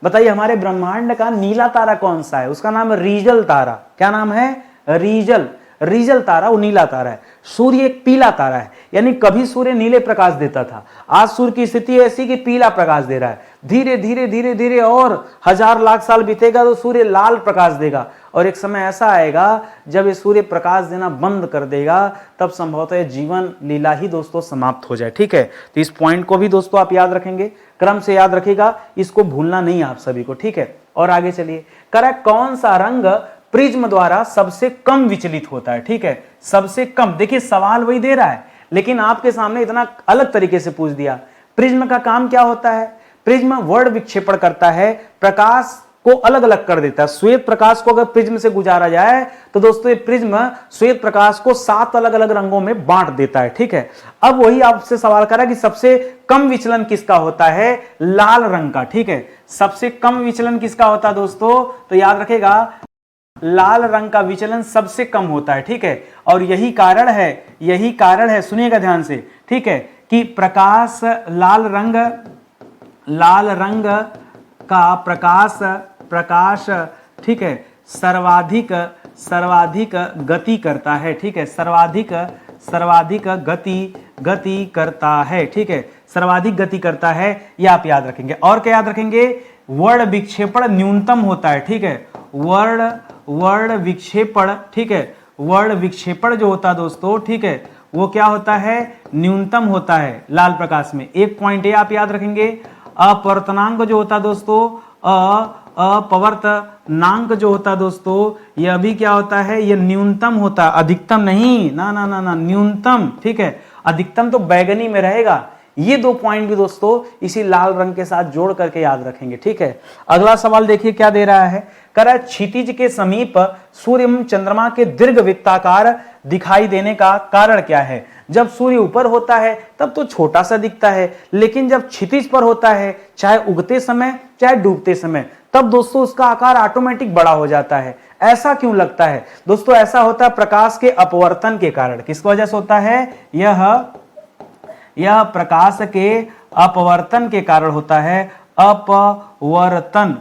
बताइए हमारे ब्रह्मांड का नीला तारा कौन सा है, उसका नाम है रीजल तारा। क्या नाम है, रीजल। रीजल तारा वो नीला तारा है। सूर्य एक पीला तारा है, यानी कभी सूर्य नीले प्रकाश देता था, आज सूर्य की स्थिति ऐसी कि पीला प्रकाश दे रहा है। धीरे धीरे धीरे धीरे और 1000 लाख साल बीतेगा तो सूर्य लाल प्रकाश देगा, और एक समय ऐसा आएगा जब ये सूर्य प्रकाश देना बंद कर देगा, तब संभवतः जीवन लीला ही दोस्तों समाप्त हो जाए। ठीक है, तो इस पॉइंट को भी दोस्तों आप याद रखेंगे, क्रम से याद रखिएगा, इसको भूलना नहीं आप सभी को। ठीक है, और आगे चलिए, कह कौन सा रंग प्रिज्म द्वारा सबसे कम विचलित होता है। ठीक है, सबसे कम। देखिए सवाल वही दे रहा है, लेकिन आपके सामने इतना अलग तरीके से पूछ दिया। प्रिज्म का काम क्या होता है? प्रिज्म वर्ण विक्षेपण करता है, प्रकाश को अलग अलग कर देता है। श्वेत प्रकाश को अगर प्रिज्म से गुजारा जाए तो दोस्तों ये प्रिज्म श्वेत प्रकाश को 7 अलग अलग रंगों में बांट देता है। ठीक है, अब वही आपसे सवाल करा कि सबसे कम विचलन किसका होता है? लाल रंग का। ठीक है, सबसे कम विचलन किसका होता है दोस्तों? तो याद रखेगा लाल रंग का विचलन सबसे कम होता है। ठीक है, और यही कारण है, सुनिएगा ध्यान से। ठीक है, कि प्रकाश लाल रंग का प्रकाश ठीक है सर्वाधिक गति करता है। ठीक है, सर्वाधिक गति करता है। ठीक है, सर्वाधिक गति करता है, यह आप याद रखेंगे। और क्या याद रखेंगे? वर्ण विक्षेपण न्यूनतम होता है। ठीक है, वर्ण विक्षेपण, ठीक है, वर्ण विक्षेपण जो होता है दोस्तों, ठीक है, वो क्या होता है? न्यूनतम होता है लाल प्रकाश में। एक पॉइंट ये आप याद रखेंगे, अपवर्तनांक जो होता है दोस्तों, अपवर्तनांक जो होता है दोस्तों, यह भी क्या होता है? यह न्यूनतम होता है, अधिकतम नहीं, ना, न्यूनतम। ठीक है, अधिकतम तो बैगनी में रहेगा। ये 2 पॉइंट भी दोस्तों इसी लाल रंग के साथ जोड़ करके याद रखेंगे। ठीक है, अगला सवाल देखिए क्या दे रहा है। कह रहा है क्षितिज के समीप सूर्य एवं चंद्रमा के दीर्घ वृत्ताकार दिखाई देने का कारण क्या है? जब सूर्य ऊपर होता है तब तो छोटा सा दिखता है, लेकिन जब क्षितिज पर होता है, चाहे उगते समय चाहे डूबते समय, तब दोस्तों उसका आकार ऑटोमेटिक बड़ा हो जाता है। ऐसा क्यों लगता है दोस्तों? ऐसा होता है प्रकाश के अपवर्तन के कारण। किस वजह से होता है? यह प्रकाश के अपवर्तन के कारण होता है। अपवर्तन,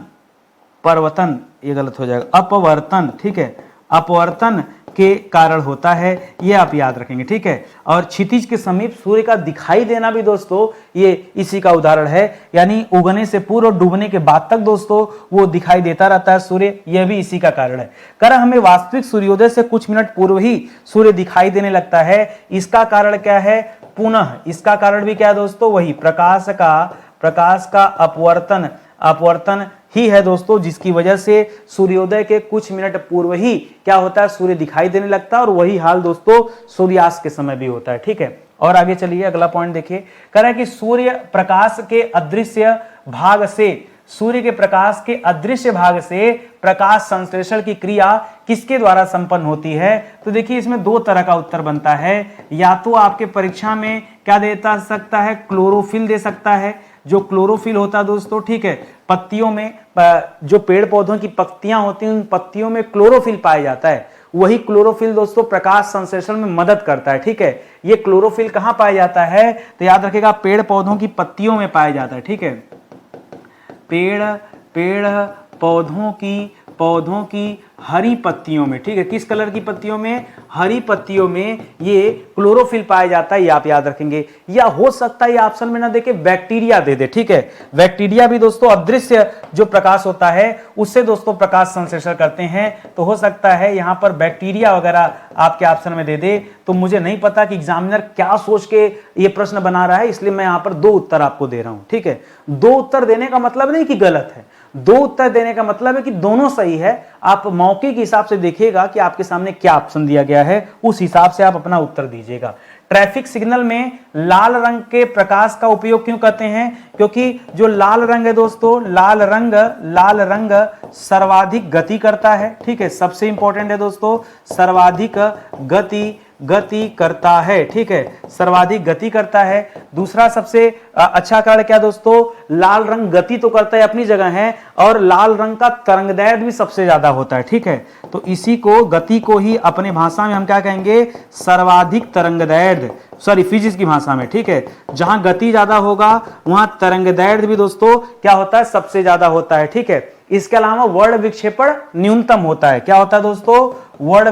ये गलत हो जाएगा, अपवर्तन। ठीक है, अपवर्तन के कारण होता है, ये आप याद रखेंगे। ठीक है, और क्षितिज के समीप सूर्य का दिखाई देना भी दोस्तों ये इसी का उदाहरण है, यानी उगने से पूर्व और डूबने के बाद तक दोस्तों वो दिखाई देता रहता है सूर्य, यह भी इसी का कारण है। कारण हमें वास्तविक सूर्योदय से कुछ मिनट पूर्व ही सूर्य दिखाई देने लगता है। इसका कारण क्या है? पुनः इसका कारण भी क्या है दोस्तों? वही प्रकाश का अपवर्तन ही है दोस्तों, जिसकी वजह से सूर्योदय के कुछ मिनट पूर्व ही क्या होता है? सूर्य दिखाई देने लगता है। और वही हाल दोस्तों सूर्यास्त के समय भी होता है। ठीक है, और आगे चलिए अगला पॉइंट देखिए। कह रहा है कि सूर्य के प्रकाश के अदृश्य भाग से प्रकाश संश्लेषण की क्रिया किसके द्वारा संपन्न होती है? तो देखिए इसमें 2 तरह का उत्तर बनता है। या तो आपके परीक्षा में क्या देता सकता है? क्लोरोफिल दे सकता है। जो क्लोरोफिल होता है दोस्तों, ठीक है, पत्तियों में जो पेड़ पौधों की पत्तियां होती हैं, उन पत्तियों में क्लोरोफिल पाया जाता है। वही क्लोरोफिल दोस्तों प्रकाश संश्लेषण में मदद करता है। ठीक है, ये क्लोरोफिल कहां पाया जाता है? तो याद रखिएगा पेड़ पौधों की पत्तियों में पाया जाता है। ठीक है, पेड़ पौधों की हरी पत्तियों में। ठीक है, किस कलर की पत्तियों में? हरी पत्तियों में ये क्लोरोफिल पाया जाता है, ये आप याद रखेंगे। या हो सकता है ये ऑप्शन में ना देके बैक्टीरिया दे दे। ठीक है, बैक्टीरिया भी दोस्तों अदृश्य जो प्रकाश होता है उससे दोस्तों प्रकाश संश्लेषण करते हैं। तो हो सकता है यहां पर बैक्टीरिया वगैरह आपके ऑप्शन में दे दे। तो मुझे नहीं पता कि एग्जामिनर क्या सोच के ये प्रश्न बना रहा है, इसलिए मैं यहां पर 2 उत्तर आपको दे रहा हूं। ठीक है, 2 उत्तर देने का मतलब नहीं कि गलत है, 2 उत्तर देने का मतलब है कि दोनों सही है। आप मौके के हिसाब से देखिएगा कि आपके सामने क्या ऑप्शन दिया गया है, उस हिसाब से आप अपना उत्तर दीजिएगा। ट्रैफिक सिग्नल में लाल रंग के प्रकाश का उपयोग क्यों करते हैं? क्योंकि जो लाल रंग है दोस्तों, लाल रंग सर्वाधिक गति करता है। ठीक है, सबसे इंपॉर्टेंट है दोस्तों, सर्वाधिक गति करता है। ठीक है, सर्वाधिक गति करता है। दूसरा सबसे अच्छा कारण क्या दोस्तों? लाल रंग गति तो करता है, अपनी जगह है, और लाल रंग का तरंगदैर्घ्य भी सबसे ज्यादा होता है। ठीक है, तो इसी को, गति को ही अपने भाषा में हम क्या कहेंगे? सर्वाधिक तरंगदैर्घ्य, सॉरी फिजिक्स की भाषा में। ठीक है, जहां गति ज्यादा होगा वहां तरंगदैर्घ्य भी दोस्तों क्या होता है? सबसे ज्यादा होता है। ठीक है, इसके अलावा वर्ण विक्षेपण न्यूनतम होता है। क्या होता है दोस्तों? वर्ण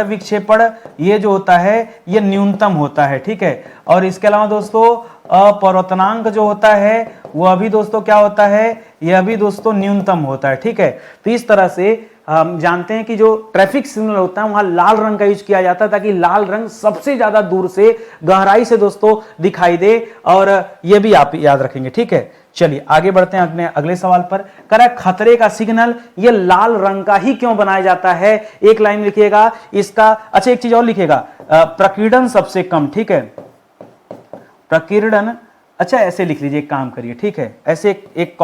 विक्षेपण ये जो होता है ये न्यूनतम होता है। ठीक है, और इसके अलावा दोस्तों अपवर्तनांक जो होता है वह भी दोस्तों क्या होता है, यह भी दोस्तों न्यूनतम होता है। ठीक है, तो इस तरह से हम जानते हैं कि जो ट्रैफिक सिग्नल होता है वहां लाल रंग का यूज किया जाता है ताकि लाल रंग सबसे ज्यादा दूर से गहराई से दोस्तों दिखाई दे, और यह भी आप याद रखेंगे। ठीक है, चलिए आगे बढ़ते हैं अपने अगले सवाल पर। कह रहा है खतरे का सिग्नल ये लाल रंग का ही क्यों बनाया जाता है, एक लाइन लिखिएगा इसका। अच्छा एक चीज और लिखिएगा, प्रकीर्णन सबसे कम। ठीक है, प्रकीर्णन, अच्छा ऐसे लिख लीजिए, एक काम करिए। ठीक है, ऐसे एक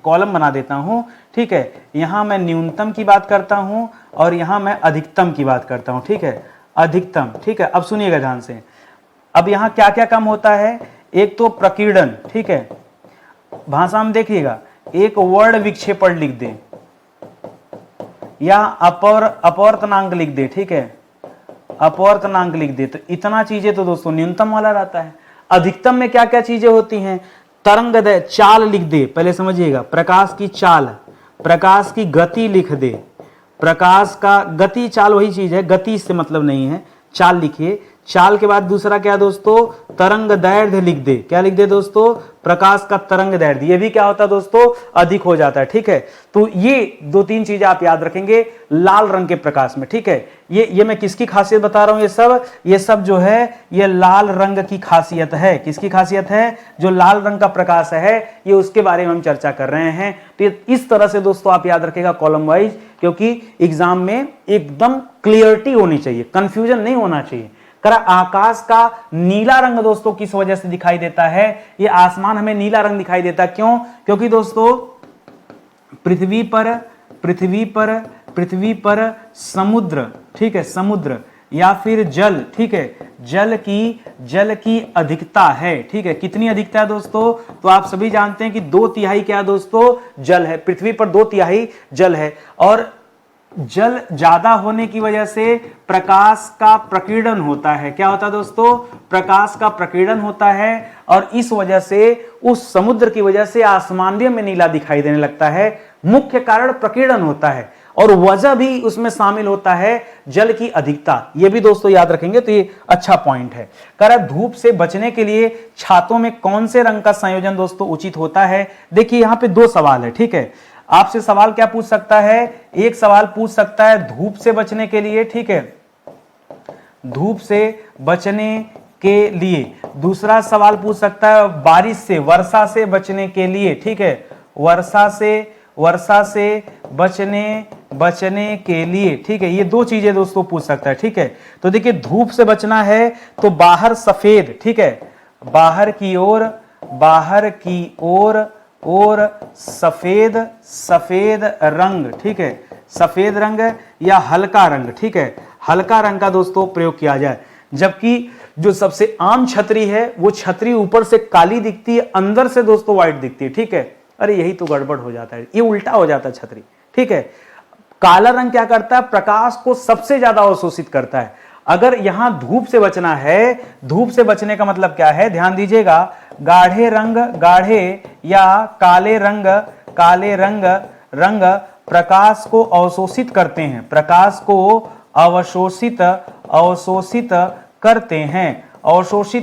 कॉलम बना देता हूं। ठीक है, यहां मैं न्यूनतम की बात करता हूं और यहां मैं अधिकतम की बात करता हूं। ठीक है, अधिकतम। ठीक है, अब सुनिएगा ध्यान से। अब यहां क्या क्या कम होता है, एक तो प्रकीर्णन। ठीक है, भाषा में देखिएगा, एक वर्ण विक्षेपण लिख दे या अपवर्तनांक लिख दे। ठीक है, अपवर्तनांक लिख दे, तो इतना चीजें तो दोस्तों न्यूनतम वाला रहता है। अधिकतम में क्या क्या चीजें होती हैं, तरंगदैर्घ्य, चाल लिख दे, पहले समझिएगा, प्रकाश की चाल, प्रकाश की गति लिख दे। प्रकाश का गति, चाल वही चीज है, गति इससे मतलब नहीं है, चाल लिखिए। चाल के बाद दूसरा क्या दोस्तों, तरंग दैर्घ्य लिख दे। क्या लिख दे दोस्तों, प्रकाश का तरंग दैर्घ्य, ये भी क्या होता है दोस्तों, अधिक हो जाता है। ठीक है, तो ये दो तीन चीजें आप याद रखेंगे लाल रंग के प्रकाश में। ठीक है, ये मैं किसकी खासियत बता रहा हूं, ये सब जो है ये लाल रंग की खासियत है। किसकी खासियत है, जो लाल रंग का प्रकाश है, ये उसके बारे में हम चर्चा कर रहे हैं। तो इस तरह से दोस्तों आप याद रखेगा कॉलम वाइज, क्योंकि एग्जाम में एकदम क्लियरिटी होनी चाहिए, कंफ्यूजन नहीं होना चाहिए। करा आकाश का नीला रंग दोस्तों किस वजह से दिखाई देता है, ये आसमान हमें नीला रंग दिखाई देता है, क्यों, क्योंकि दोस्तों पृथ्वी पर समुद्र, ठीक है, समुद्र या फिर जल, ठीक है, जल की अधिकता है। ठीक है, कितनी अधिकता है दोस्तों, तो आप सभी जानते हैं कि 2/3 क्या दोस्तों, जल है। पृथ्वी पर 2/3 जल है, और जल ज्यादा होने की वजह से प्रकाश का प्रकीर्णन होता है। क्या होता है दोस्तों, प्रकाश का प्रकीर्णन होता है, और इस वजह से उस समुद्र की वजह से आसमान में नीला दिखाई देने लगता है। मुख्य कारण प्रकीर्णन होता है, और वजह भी उसमें शामिल होता है जल की अधिकता। ये भी दोस्तों याद रखेंगे, तो ये अच्छा पॉइंट है। कह रहा है धूप से बचने के लिए छातों में कौन से रंग का संयोजन दोस्तों उचित होता है। देखिए यहां पे 2 सवाल है। ठीक है, आपसे सवाल क्या पूछ सकता है, एक सवाल पूछ सकता है धूप से बचने के लिए, ठीक है, धूप से बचने के लिए। दूसरा सवाल पूछ सकता है बारिश से, वर्षा से बचने के लिए। ठीक है, वर्षा से बचने के लिए। ठीक है, ये 2 चीजें दोस्तों पूछ सकता है। ठीक है, तो देखिए धूप से बचना है तो बाहर सफेद, ठीक है, बाहर की ओर और सफेद रंग, ठीक है, सफेद रंग या हल्का रंग, ठीक है, हल्का रंग का दोस्तों प्रयोग किया जाए। जबकि जो सबसे आम छतरी है वो छतरी ऊपर से काली दिखती है, अंदर से दोस्तों व्हाइट दिखती है। ठीक है, अरे यही तो गड़बड़ हो जाता है, ये उल्टा हो जाता है छतरी। ठीक है, काला रंग क्या करता है, प्रकाश को सबसे ज्यादा अवशोषित करता है। अगर यहां धूप से बचना है, धूप से बचने का मतलब क्या है, ध्यान दीजिएगा, गाढ़े या काले रंग प्रकाश को अवशोषित करते हैं, प्रकाश को अवशोषित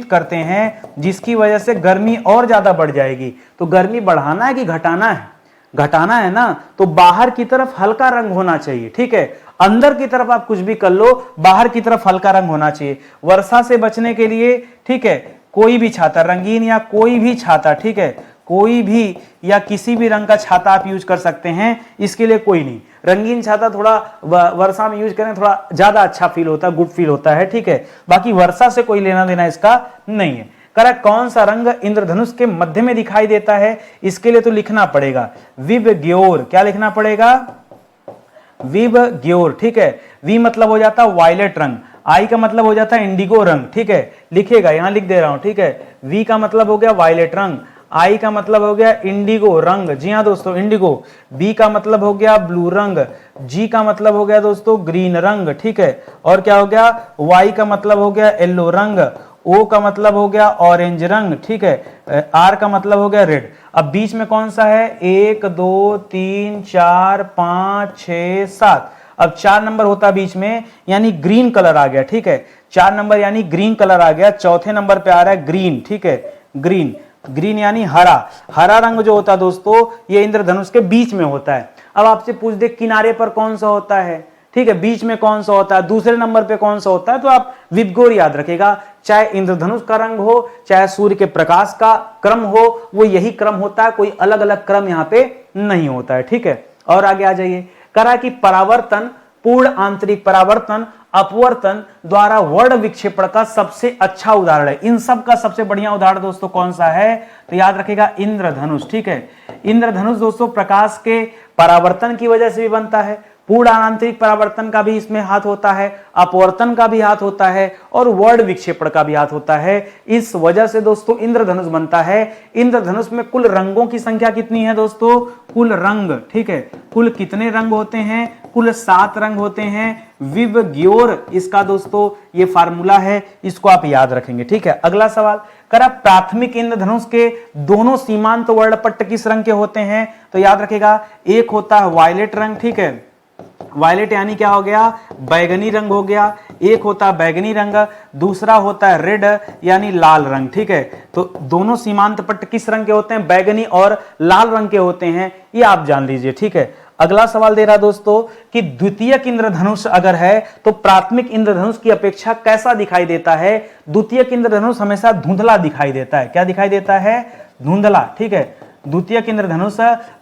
करते हैं, जिसकी वजह से गर्मी और ज्यादा बढ़ जाएगी। तो गर्मी बढ़ाना है कि घटाना है, घटाना है ना, तो बाहर की तरफ हल्का रंग होना चाहिए। ठीक है, अंदर की तरफ आप कुछ भी कर लो, बाहर की तरफ हल्का रंग होना चाहिए। वर्षा से बचने के लिए, ठीक है, कोई भी छाता, रंगीन या कोई भी छाता, ठीक है, कोई भी या किसी भी रंग का छाता आप यूज कर सकते हैं, इसके लिए कोई नहीं। रंगीन छाता थोड़ा वर्षा में यूज करें, थोड़ा ज्यादा अच्छा फील होता है, गुड फील होता है। ठीक है, बाकी वर्षा से कोई लेना देना इसका नहीं है। करा कौन सा रंग इंद्रधनुष के मध्य में दिखाई देता है, इसके लिए तो लिखना पड़ेगा विबग्योर। क्या लिखना पड़ेगा, विबग्योर। ठीक है, वी मतलब हो जाता है वायलेट रंग, आई का मतलब हो जाता है इंडिगो रंग। ठीक है, लिखेगा, यहां लिख दे रहा हूं। ठीक है, वी का मतलब हो गया वायलेट रंग, आई का मतलब हो गया इंडिगो रंग, जी हाँ दोस्तों इंडिगो। बी का मतलब हो गया ब्लू रंग, जी का मतलब हो गया दोस्तों ग्रीन रंग। ठीक है, और क्या हो गया, वाई का मतलब हो गया येलो रंग, ओ का मतलब हो गया ऑरेंज रंग। ठीक है, आर का मतलब हो गया रेड। अब बीच में कौन सा है, 1 2 3 4 5 6 7, अब 4 नंबर होता बीच में, यानी ग्रीन कलर आ गया। ठीक है, 4 नंबर यानी ग्रीन कलर आ गया। चौथे नंबर पे आ रहा है ग्रीन। ठीक है, ग्रीन, ग्रीन यानी हरा। हरा रंग जो होता है दोस्तों ये इंद्रधनुष के बीच में होता है। अब आपसे पूछ दे किनारे पर कौन सा होता है, ठीक है, बीच में कौन सा होता है, दूसरे नंबर पे कौन सा होता है, तो आप विबगोर याद रखेगा। चाहे इंद्रधनुष का रंग हो, चाहे सूर्य के प्रकाश का क्रम हो, वो यही क्रम होता है, कोई अलग अलग क्रम यहां पे नहीं होता है, ठीक है। और आगे आ जाइए, करा कि परावर्तन, पूर्ण आंतरिक परावर्तन अपवर्तन द्वारा वर्ण विक्षेपण का सबसे अच्छा उदाहरण है। इन सब का सबसे बढ़िया उदाहरण दोस्तों कौन सा है, तो याद रखेगा इंद्रधनुष, ठीक है। इंद्रधनुष दोस्तों प्रकाश के परावर्तन की वजह से भी बनता है, पूर्ण आंतरिक परावर्तन का भी इसमें हाथ होता है, अपवर्तन का भी हाथ होता है और वर्ण विक्षेपण का भी हाथ होता है। इस वजह से दोस्तों इंद्रधनुष बनता है। इंद्रधनुष में कुल रंगों की संख्या कितनी है दोस्तों, कुल रंग, ठीक है, कुल कितने रंग होते हैं, कुल 7 रंग होते हैं। विबग्योर इसका दोस्तों ये फार्मूला है, इसको आप याद रखेंगे, ठीक है। अगला सवाल, करा प्राथमिक इंद्रधनुष के दोनों सीमांत वर्णपट्ट किस रंग के होते हैं, तो याद रखेगा एक होता है वायलेट रंग, ठीक है, वायलेट यानी क्या हो गया, बैगनी रंग हो गया। एक होता है बैगनी रंग, दूसरा होता है रेड यानी लाल रंग, ठीक है। तो दोनों सीमांत पट्ट किस रंग के होते हैं, बैगनी और लाल रंग के होते हैं, ये आप जान लीजिए, ठीक है। अगला सवाल दे रहा दोस्तों कि द्वितीयक इंद्रधनुष अगर है तो प्राथमिक इंद्रधनुष की अपेक्षा कैसा दिखाई देता है। द्वितीयक इंद्रधनुष हमेशा धुंधला दिखाई देता है, क्या दिखाई देता है, धुंधला, ठीक है। द्वितीयक इंद्रधनुष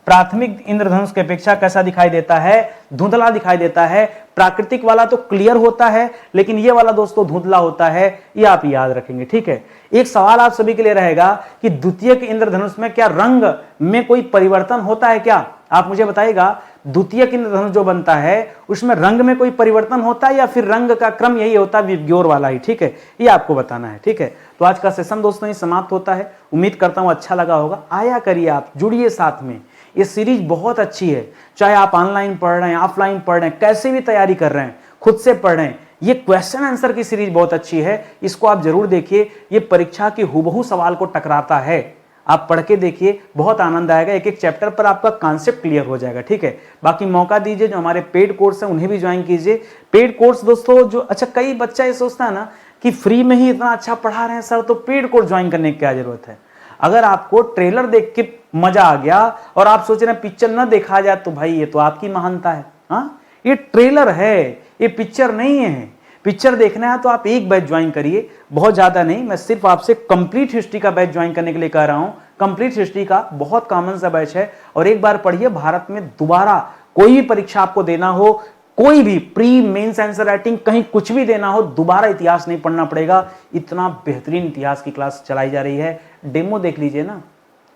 प्राथमिक इंद्रधनुष की अपेक्षा कैसा दिखाई देता है, धुंधला दिखाई देता है। प्राकृतिक वाला तो क्लियर होता है, लेकिन ये वाला दोस्तों धुंधला होता है, ये आप याद रखेंगे, ठीक है। एक सवाल आप सभी के लिए रहेगा कि द्वितीयक इंद्रधनुष में क्या रंग में कोई परिवर्तन होता है क्या, आप मुझे बताइएगा। द्वितीयक इंद्रधनुष जो बनता है उसमें रंग में कोई परिवर्तन होता है या फिर रंग का क्रम यही होता है विबग्योर वाला ही, ठीक है, ये आपको बताना है, ठीक है। तो आज का सेशन दोस्तों ये समाप्त होता है, उम्मीद करता हूं अच्छा लगा होगा। आया करिए आप, जुड़िए साथ में, ये सीरीज बहुत अच्छी है, चाहे आप ऑनलाइन पढ़ रहे हैं, ऑफलाइन पढ़ रहे हैं, कैसे भी तैयारी कर रहे हैं, खुद से पढ़ रहे हैं, ये क्वेश्चन आंसर की सीरीज बहुत अच्छी है, इसको आप जरूर देखिए। ये परीक्षा के हुबहू सवाल को टकराता है, आप पढ़ के देखिए, बहुत आनंद आएगा, एक एक चैप्टर पर आपका कॉन्सेप्ट क्लियर हो जाएगा, ठीक है। बाकी मौका दीजिए, जो हमारे पेड कोर्स है उन्हें भी ज्वाइन कीजिए। पेड कोर्स दोस्तों जो, अच्छा कई बच्चा ये सोचता है ना कि फ्री में ही इतना अच्छा पढ़ा रहे हैं सर, तो पेड कोर्स ज्वाइन करने की क्या जरूरत है। अगर आपको ट्रेलर देख के मजा आ गया और आप सोच रहे हैं पिक्चर ना देखा जाए, तो भाई ये तो आपकी महानता है। हाँ, ये ट्रेलर है, ये पिक्चर नहीं है। पिक्चर देखना है तो आप एक बैच ज्वाइन करिए, बहुत ज्यादा नहीं, मैं सिर्फ आपसे कंप्लीट हिस्ट्री का बैच ज्वाइन करने के लिए कह रहा हूं। कंप्लीट हिस्ट्री का बहुत कॉमन सा बैच है, और एक बार पढ़िए, भारत में दोबारा कोई भी परीक्षा आपको देना हो, कोई भी प्री मेंस आंसर राइटिंग कहीं कुछ भी देना हो, दोबारा इतिहास नहीं पढ़ना पड़ेगा। इतना बेहतरीन इतिहास की क्लास चलाई जा रही है। डेमो देख लीजिए ना,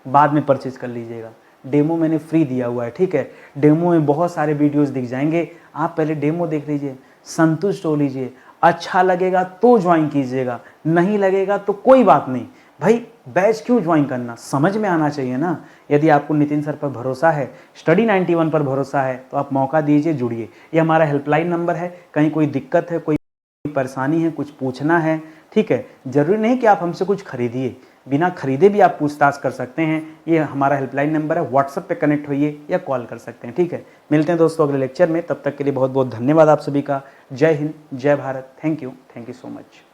बाद में परचेज कर लीजिएगा, डेमो मैंने फ्री दिया हुआ है, ठीक है। डेमो में बहुत सारे वीडियोस दिख जाएंगे, आप पहले डेमो देख लीजिए, संतुष्ट हो लीजिए, अच्छा लगेगा तो ज्वाइन कीजिएगा, नहीं लगेगा तो कोई बात नहीं। भाई बैच क्यों ज्वाइन करना, समझ में आना चाहिए ना। यदि आपको नितिन सर पर भरोसा है, स्टडी 91 पर भरोसा है, तो आप मौका दीजिए, जुड़िए। ये हमारा हेल्पलाइन नंबर है, कहीं कोई दिक्कत है, कोई परेशानी है, कुछ पूछना है, ठीक है, जरूरी नहीं कि आप हमसे कुछ खरीदिए, बिना खरीदे भी आप पूछताछ कर सकते हैं। ये हमारा हेल्पलाइन नंबर है, व्हाट्सएप पे कनेक्ट होइए या कॉल कर सकते हैं, ठीक है। मिलते हैं दोस्तों अगले लेक्चर में, तब तक के लिए बहुत बहुत धन्यवाद आप सभी का। जय हिंद, जय Bharat, thank you so much.